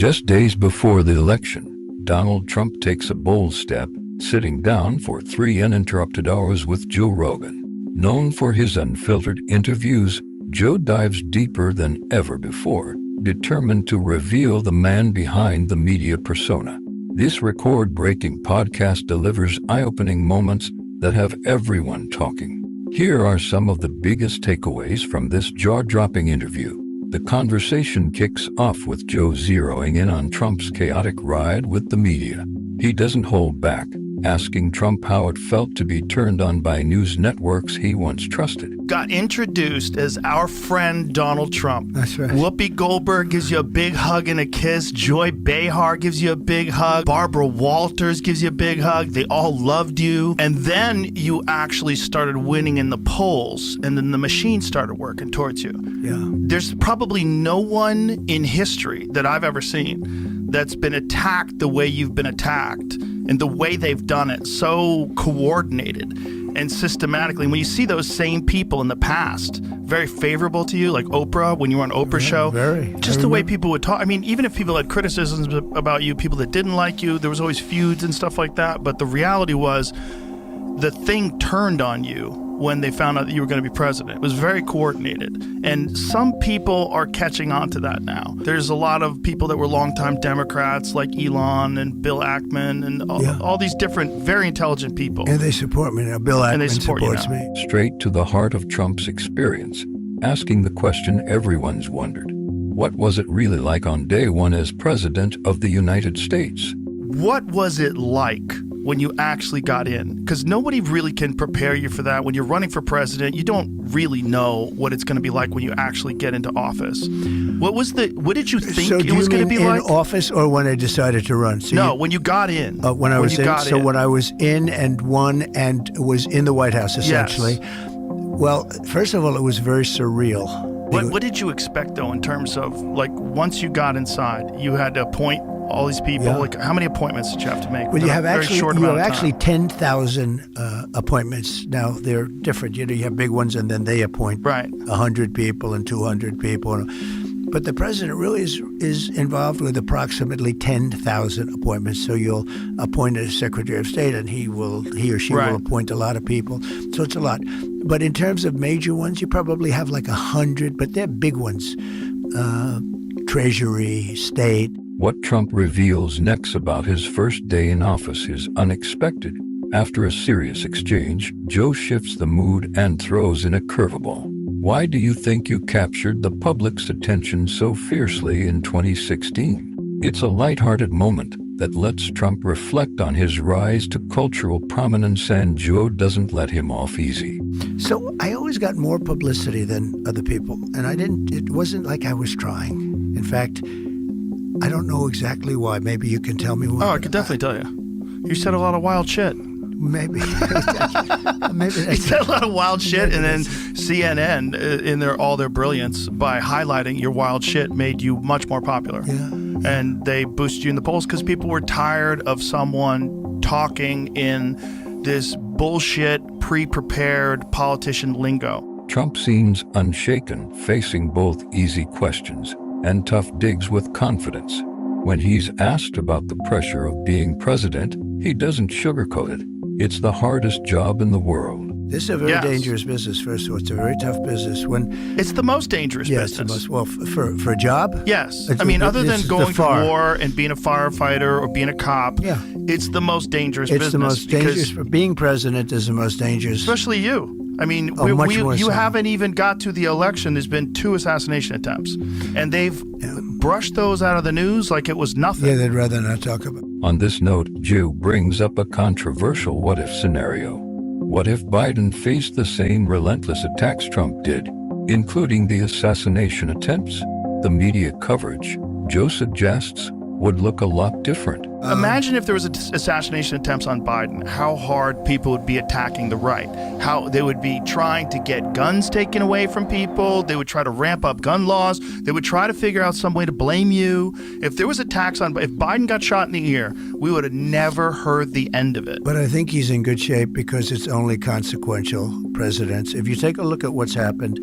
Just days before the election, Donald Trump takes a bold step, sitting down for 3 uninterrupted hours with Joe Rogan. Known for his unfiltered interviews, Joe dives deeper than ever before, determined to reveal the man behind the media persona. This record-breaking podcast delivers eye-opening moments that have everyone talking. Here are some of the biggest takeaways from this jaw-dropping interview. The conversation kicks off with Joe zeroing in on Trump's chaotic ride with the media. He doesn't hold back, asking Trump how it felt to be turned on by news networks he once trusted. Got introduced as our friend Donald Trump. That's right. Whoopi Goldberg gives you a big hug and a kiss. Joy Behar gives you a big hug. Barbara Walters gives you a big hug. They all loved you. And then you actually started winning in the polls, and then the machine started working towards you. Yeah. There's probably no one in history that I've ever seen that's been attacked the way you've been attacked, and the way they've done it, so coordinated and systematically. When you see those same people in the past, very favorable to you, like Oprah, when you were on Oprah's show, very. just the way people would talk. I mean, even if people had criticisms about you, people that didn't like you, there was always feuds and stuff like that. But the reality was, the thing turned on you when they found out that you were going to be president. It was very coordinated. And some people are catching on to that now. There's a lot of people that were longtime Democrats like Elon and Bill Ackman and all these different, very intelligent people. And they support me now. Bill Ackman supports me. Straight to the heart of Trump's experience, asking the question everyone's wondered. What was it really like on day one as President of the United States? What was it like when you actually got in? Because nobody really can prepare you for that. When you're running for president, you don't really know what it's going to be like when you actually get into office. What did you think it was going to be like? In office or when I decided to run? So when you got in. When I was in and won and was in the White House, essentially. Yes. Well, first of all, it was very surreal. What did you expect, though, in terms of, like, once you got inside, you had to appoint all these people? Yeah. Like, how many appointments did you have to make? Well, you have actually 10,000 appointments. Now, they're different. You have big ones, and then they appoint 100 people and 200 people. But the president really is involved with approximately 10,000 appointments. So you'll appoint a Secretary of State, and he or she will appoint a lot of people. So it's a lot. But in terms of major ones, you probably have like 100, but they're big ones. Treasury, State. What Trump reveals next about his first day in office is unexpected. After a serious exchange, Joe shifts the mood and throws in a curveball. Why do you think you captured the public's attention so fiercely in 2016? It's a lighthearted moment that lets Trump reflect on his rise to cultural prominence, and Joe doesn't let him off easy. So I always got more publicity than other people, and it wasn't like I was trying. In fact, I don't know exactly why. Maybe you can tell me why. Oh, I could definitely tell you. You said a lot of wild shit. Maybe. You said a lot of wild shit, and then CNN, in all their brilliance, by highlighting your wild shit, made you much more popular. Yeah. And they boosted you in the polls because people were tired of someone talking in this bullshit, pre-prepared politician lingo. Trump seems unshaken, facing both easy questions and tough digs with confidence. When he's asked about the pressure of being president, he doesn't sugarcoat it. It's the hardest job in the world. This is a very dangerous business, first of all. It's a very tough business. It's the most dangerous business. It's the most, for a job? Yes. I mean, other than going to war and being a firefighter or being a cop, it's the most dangerous business. It's the most dangerous. For being president is the most dangerous. Especially you. I mean, you haven't even got to the election. There's been 2 assassination attempts. And they've brushed those out of the news like it was nothing. Yeah, they'd rather not talk about it. On this note, Joe brings up a controversial what-if scenario. What if Biden faced the same relentless attacks Trump did, including the assassination attempts? The media coverage, Joe suggests, would look a lot different. Imagine if there was assassination attempts on Biden, how hard people would be attacking the right, how they would be trying to get guns taken away from people, they would try to ramp up gun laws, they would try to figure out some way to blame you. If there was attacks if Biden got shot in the ear, we would have never heard the end of it. But I think he's in good shape because it's only consequential presidents. If you take a look at what's happened.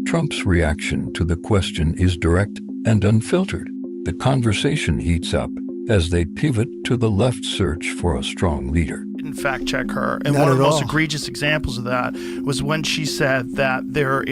Trump's reaction to the question is direct and unfiltered. The conversation heats up as they pivot to the left's search for a strong leader. Didn't fact check her. And Not one of the at most all. egregious examples of that was when she said that there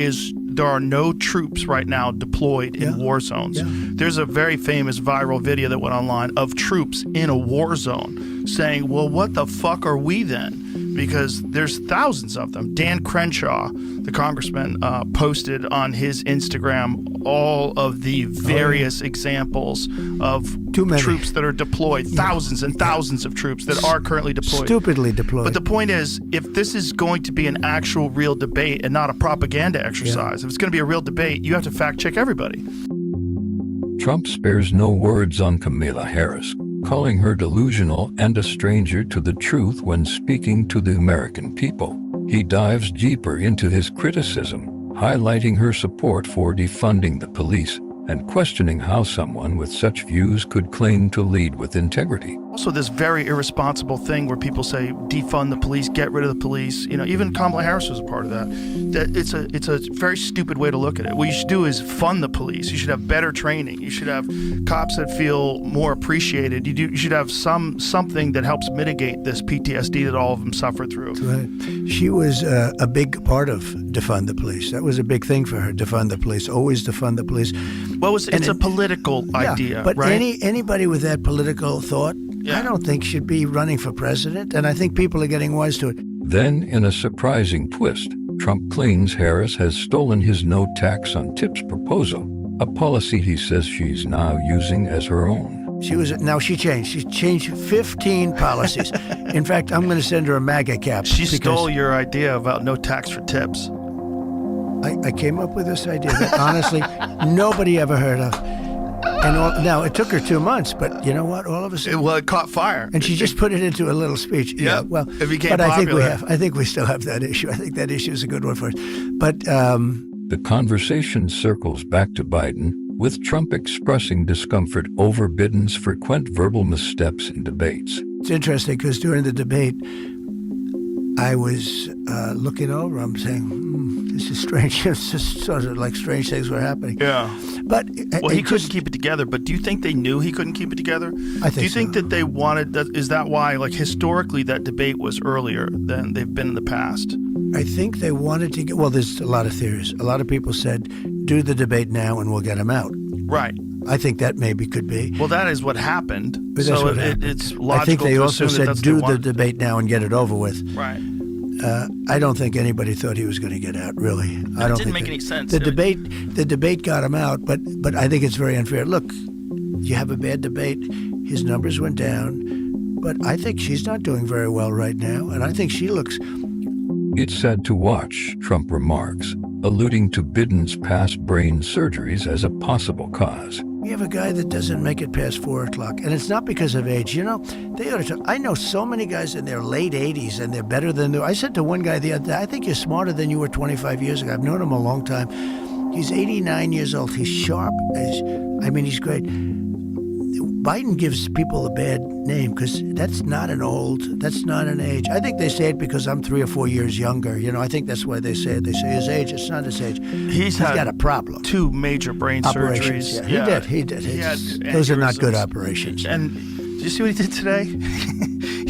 are no troops right now deployed in war zones. Yeah. There's a very famous viral video that went online of troops in a war zone saying, well, what the fuck are we then? Because there's thousands of them. Dan Crenshaw, the congressman, posted on his Instagram all of the various examples of troops that are deployed, thousands and thousands of troops that are currently deployed. Stupidly deployed. But the point is, if this is going to be an actual real debate and not a propaganda exercise, if it's going to be a real debate, you have to fact check everybody. Trump spares no words on Kamala Harris, calling her delusional and a stranger to the truth when speaking to the American people. He dives deeper into his criticism, highlighting her support for defunding the police and questioning how someone with such views could claim to lead with integrity. Also, this very irresponsible thing where people say defund the police, get rid of the police. You know, even Kamala Harris was a part of that. It's a very stupid way to look at it. What you should do is fund the police. You should have better training. You should have cops that feel more appreciated. You should have something that helps mitigate this PTSD that all of them suffer through. Right. She was a big part of defund the police. That was a big thing for her. Defund the police. Always defund the police. Well, it's a political idea, but right? Anybody with that political thought, I don't think should be running for president, and I think people are getting wise to it. Then, in a surprising twist, Trump claims Harris has stolen his no tax on tips proposal, a policy he says she's now using as her own. She changed 15 policies. In fact, I'm going to send her a MAGA cap. She stole your idea about no tax for tips. I came up with this idea that honestly nobody ever heard of. And now it took her 2 months, but you know what? All of a sudden, it caught fire, and she just put it into a little speech. Yeah, well, it became but popular. I think we still have that issue. I think that issue is a good one for us. But the conversation circles back to Biden, with Trump expressing discomfort over Biden's frequent verbal missteps in debates. It's interesting because during the debate, I was looking over. I'm saying, this is strange. It's just sort of like strange things were happening. Yeah. But he couldn't keep it together. But do you think they knew he couldn't keep it together? I think Do you think so. that they wanted that? Is that why, like, historically, that debate was earlier than they've been in the past? I think they wanted to get. Well, there's a lot of theories. A lot of people said, do the debate now and we'll get him out. Right. I think that maybe could be. Well, that is what happened. But that's so what happened. It's logical I think they to also assume said, that's do what they the wanted. debate now and get it over with. Right. I don't think anybody thought he was going to get out, really. I don't didn't think make any sense. The debate got him out, but I think it's very unfair. Look, you have a bad debate. His numbers went down, but I think she's not doing very well right now, and I think she looks. It's sad to watch, Trump remarks, alluding to Biden's past brain surgeries as a possible cause. We have a guy that doesn't make it past 4 o'clock, and it's not because of age. You know, they ought to. I know so many guys in their late 80s, and they're better than they. I said to one guy the other day, I think you're smarter than you were 25 years ago. I've known him a long time. He's 89 years old. He's sharp. He's great. Biden gives people a bad name because that's not an age. I think they say it because I'm 3 or 4 years younger. You know, I think that's why they say it. They say his age. It's not his age. He's got a problem. 2 major brain Operations. surgeries. Yeah, he did. Those are not good operations. And did you see what he did today?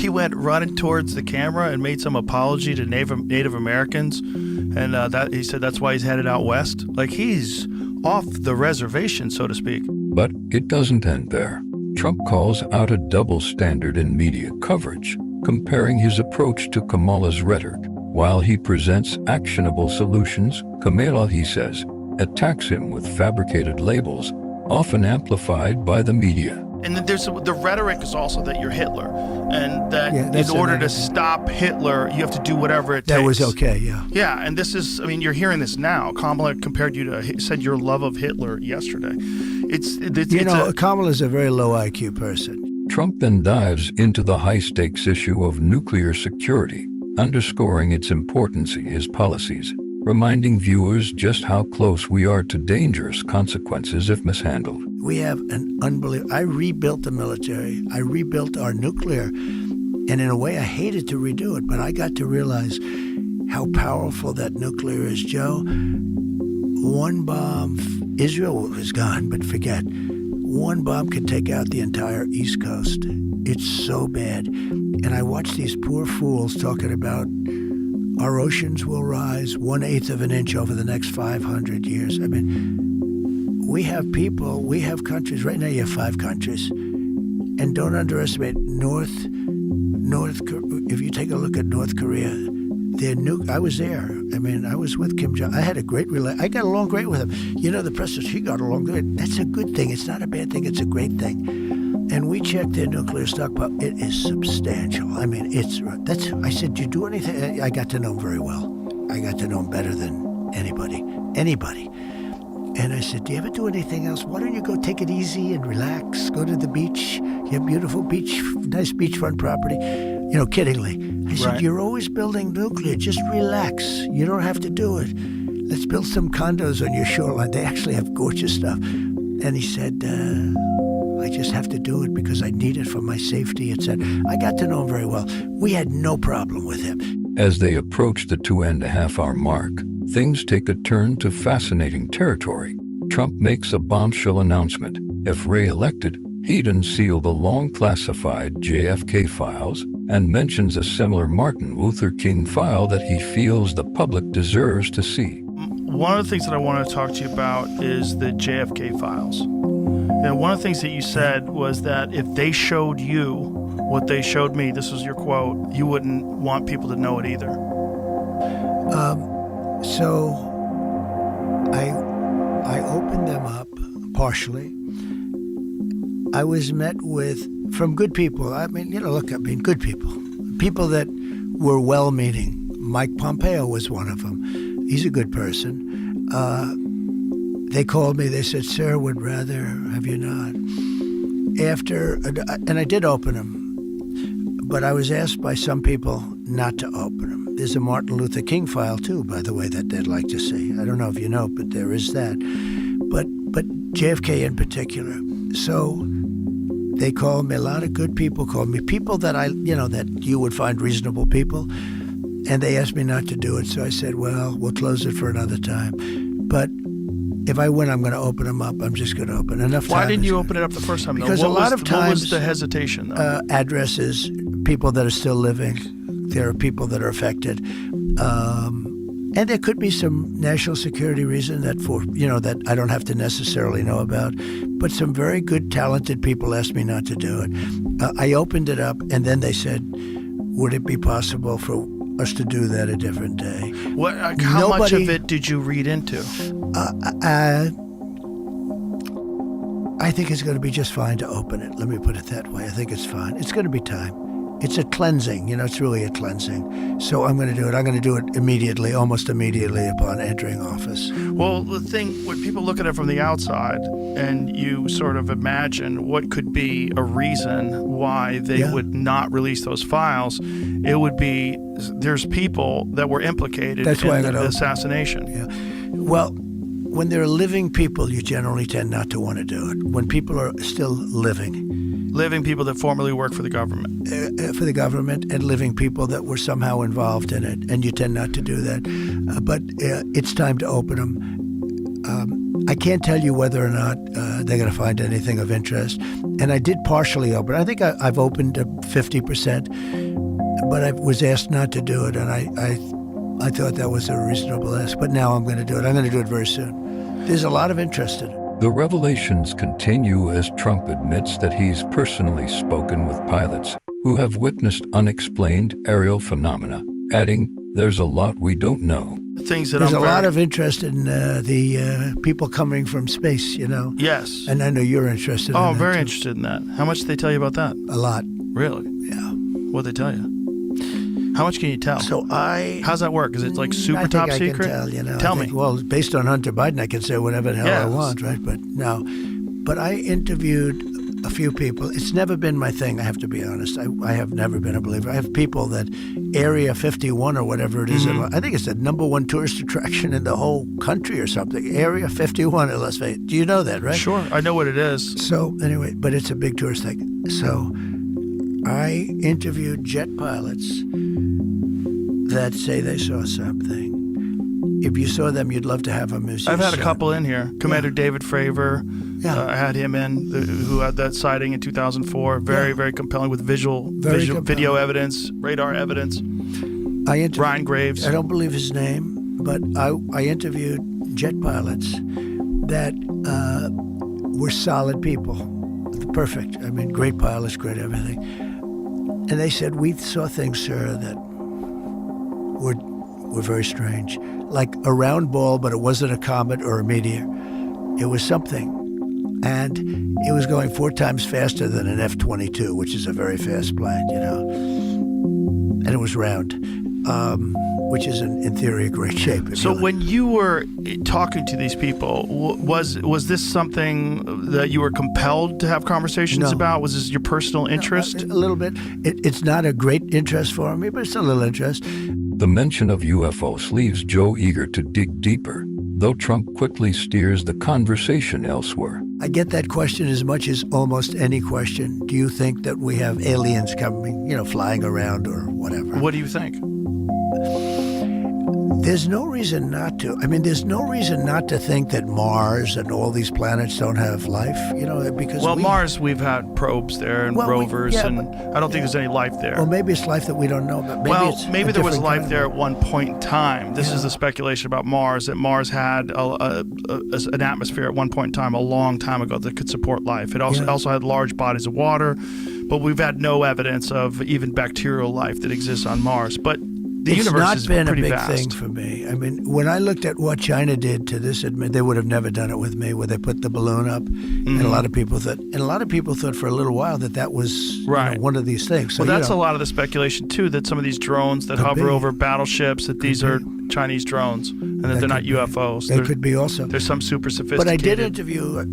He went running towards the camera and made some apology to Native Americans, and that he said that's why he's headed out west. Like, he's off the reservation, so to speak. But it doesn't end there. Trump calls out a double standard in media coverage, comparing his approach to Kamala's rhetoric. While he presents actionable solutions, Kamala, he says, attacks him with fabricated labels, often amplified by the media. And then the rhetoric is also that you're Hitler, and that that's in order another to stop Hitler, you have to do whatever it takes. That was okay, yeah. Yeah, and this is, you're hearing this now. Kamala compared you to, said your love of Hitler yesterday. Kamala's a very low IQ person. Trump then dives into the high-stakes issue of nuclear security, underscoring its importance in his policies, reminding viewers just how close we are to dangerous consequences if mishandled. We have an unbelievable. I rebuilt the military. I rebuilt our nuclear. And in a way, I hated to redo it, but I got to realize how powerful that nuclear is, Joe. One bomb, Israel was gone, but forget. one bomb could take out the entire East Coast. It's so bad. And I watch these poor fools talking about our oceans will rise 1/8 of an inch over the next 500 years. I mean, we have people, we have countries. Right now you have 5 countries. And don't underestimate if you take a look at North Korea, I was there. I mean, I was with Kim Jong. I had a great I got along great with him. You know, the president, he got along good. That's a good thing. It's not a bad thing. It's a great thing. And we checked their nuclear stockpile. It is substantial. I mean, I said, do you do anything? I got to know him very well. I got to know him better than anybody. And I said, do you ever do anything else? Why don't you go take it easy and relax? Go to the beach. You have beautiful beach, nice beachfront property. You know, kiddingly. I said, You're always building nuclear. Just relax. You don't have to do it. Let's build some condos on your shoreline. They actually have gorgeous stuff. And he said, I just have to do it because I need it for my safety, etc. I got to know him very well. We had no problem with him. As they approach the 2.5-hour mark, things take a turn to fascinating territory. Trump makes a bombshell announcement. If re-elected, he'd unseal the long-classified JFK files and mentions a similar Martin Luther King file that he feels the public deserves to see. One of the things that I want to talk to you about is the JFK files. And one of the things that you said was that if they showed you what they showed me, this was your quote, you wouldn't want people to know it either. So I opened them up partially. I was met with, from good people, good people. People that were well-meaning. Mike Pompeo was one of them. He's a good person. They called me, they said, sir, would rather have you not. And I did open them, but I was asked by some people not to open them. There's a Martin Luther King file, too, by the way, that they'd like to see. I don't know if you know, but there is that. But JFK in particular. So they called me, a lot of good people called me, people that that you would find reasonable people, and they asked me not to do it. So I said, well, we'll close it for another time. But if I win, I'm going to open them up. I'm just going to open enough. Why didn't you open it up the first time? Because a lot of times, what was the hesitation? Addresses, people that are still living. There are people that are affected, and there could be some national security reason that I don't have to necessarily know about. But some very good, talented people asked me not to do it. I opened it up, and then they said, "Would it be possible for us to do that a different day?" How much of it did you read into? I think it's going to be just fine to open it. Let me put it that way. I think it's fine. It's going to be time. It's a cleansing. It's really a cleansing. So I'm going to do it. I'm going to do it immediately, almost immediately upon entering office. Well, the thing, when people look at it from the outside and you sort of imagine what could be a reason why they would not release those files, it would be there's people that were implicated in the assassination. Yeah. Well, when there are living people, you generally tend not to want to do it. When people are still living people that formerly work for the government. And living people that were somehow involved in it, and you tend not to do that. But it's time to open them. I can't tell you whether or not they're going to find anything of interest. And I did partially open. I think I've opened 50%, but I was asked not to do it, and I thought that was a reasonable ask. But now I'm going to do it. I'm going to do it very soon. There's a lot of interest in it. The revelations continue as Trump admits that he's personally spoken with pilots who have witnessed unexplained aerial phenomena, adding, there's a lot we don't know. There's a lot of interest in the people coming from space, Yes. And I know you're interested in that. Oh, I'm very interested in that. How much did they tell you about that? A lot. Really? Yeah. What'd they tell you? How much can you tell? So how's that work? Is it like super top secret? I can tell, Tell me. Well, based on Hunter Biden, I can say whatever the hell I want, right? But I interviewed a few people. It's never been my thing, I have to be honest. I have never been a believer. I have people that Area 51 or whatever it is, I think it's the #1 tourist attraction in the whole country or something. Area 51 in Las Vegas. Do you know that, right? Sure, I know what it is. So anyway, but it's a big tourist thing. So I interviewed jet pilots that say they saw something. If you saw them, you'd love to have them as I've had a couple in here. Commander David Fravor, I had him in, who had that sighting in 2004. Very compelling with video evidence, radar evidence. Ryan Graves. I don't believe his name, but I interviewed jet pilots that were solid people. Perfect. I mean, great pilots, great everything. And they said, we saw things, sir, that were very strange. Like a round ball, but it wasn't a comet or a meteor. It was something. And it was going 4 times faster than an F-22, which is a very fast plane, And it was round, which is, in theory, a great shape. So when you were talking to these people, was this something that you were compelled to have conversations about? Was this your personal interest? No, a little bit. It's not a great interest for me, but it's a little interest. The mention of UFOs leaves Joe eager to dig deeper, though Trump quickly steers the conversation elsewhere. I get that question as much as almost any question. Do you think that we have aliens coming, flying around or whatever? What do you think? There's no reason not to. I mean, there's no reason not to think that Mars and all these planets don't have life, because Mars, we've had probes there and rovers, and I don't think there's any life there. Well, maybe it's life that we don't know, but maybe there was life there at one point in time. This is the speculation about Mars, that Mars had an atmosphere at one point in time, a long time ago, that could support life. It also had large bodies of water, but we've had no evidence of even bacterial life that exists on Mars. But the universe is pretty vast. It's not been a big thing for me. I mean, when I looked at what China did to this, they would have never done it with me, where they put the balloon up, and a lot of people thought for a little while that was one of these things. So, that's a lot of the speculation too, that some of these drones that hover over battleships, that these are Chinese drones, and that they're not UFOs. They could be also. There's some super sophisticated. But I did interview,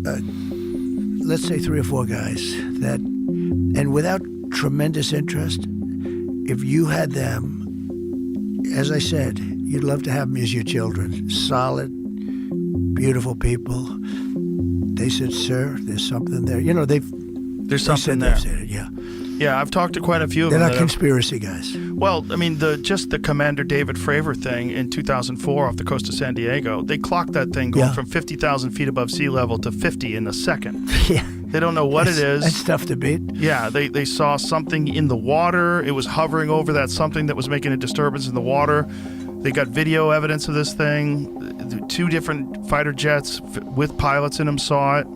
let's say 3 or 4 guys that, and without tremendous interest, if you had them, as I said, you'd love to have them as your children. Solid, beautiful people. They said, sir, there's something there. There's something there. Said it, yeah. Yeah, I've talked to quite a few of them. They're not conspiracy guys. Well, I mean, the Commander David Fravor thing in 2004 off the coast of San Diego, they clocked that thing going from 50,000 feet above sea level to 50 in a second. Yeah. They don't know what it is. That's tough to beat. Yeah, they saw something in the water. It was hovering over that something that was making a disturbance in the water. They got video evidence of this thing. 2 different fighter jets with pilots in them saw it.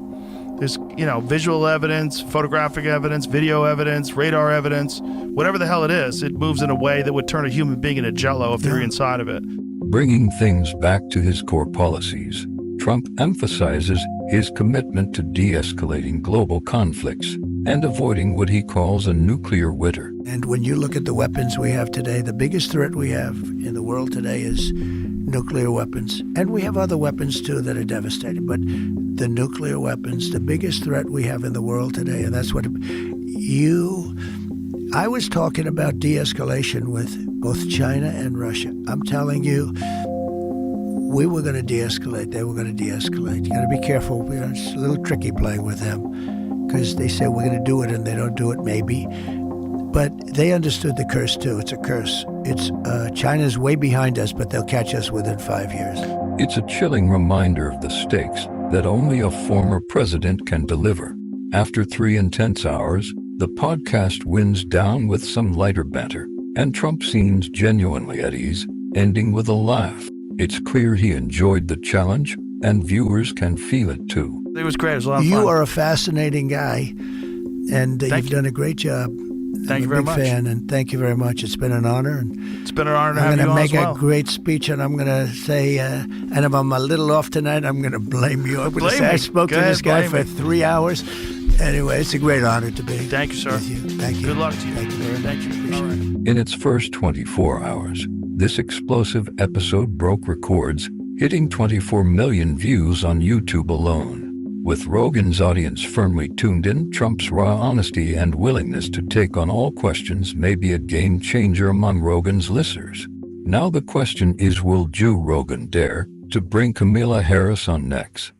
There's, visual evidence, photographic evidence, video evidence, radar evidence. Whatever the hell it is, it moves in a way that would turn a human being into jello if they're inside of it. Bringing things back to his core policies, Trump emphasizes his commitment to de-escalating global conflicts and avoiding what he calls a nuclear winter. And when you look at the weapons we have today, the biggest threat we have in the world today is nuclear weapons. And we have other weapons, too, that are devastating. But the nuclear weapons, the biggest threat we have in the world today, and that's what I was talking about de-escalation with both China and Russia. I'm telling you, we were going to de-escalate. They were going to de-escalate. You got to be careful. It's a little tricky playing with them because they say we're going to do it and they don't do it, maybe. But they understood the curse, too. It's a curse. It's China's way behind us, but they'll catch us within 5 years. It's a chilling reminder of the stakes that only a former president can deliver. After 3 intense hours, the podcast winds down with some lighter banter, and Trump seems genuinely at ease, ending with a laugh. It's clear he enjoyed the challenge, and viewers can feel it too. It was great. It was a lot of fun. You are a fascinating guy, and you've done a great job. Thank you very much. I'm a big fan, and thank you very much. It's been an honor. It's been an honor to have you on as well. I'm going to make a great speech, and I'm going to say, and if I'm a little off tonight, I'm going to blame you. I'm going to say I spoke to this guy for 3 hours. Anyway, it's a great honor to be. Thank you, sir. With you. Thank you. Good luck to you. Thank you very much. Thank you. All right. In its first 24 hours, this explosive episode broke records, hitting 24 million views on YouTube alone. With Rogan's audience firmly tuned in, Trump's raw honesty and willingness to take on all questions may be a game changer among Rogan's listeners. Now the question is, will Joe Rogan dare to bring Kamala Harris on next?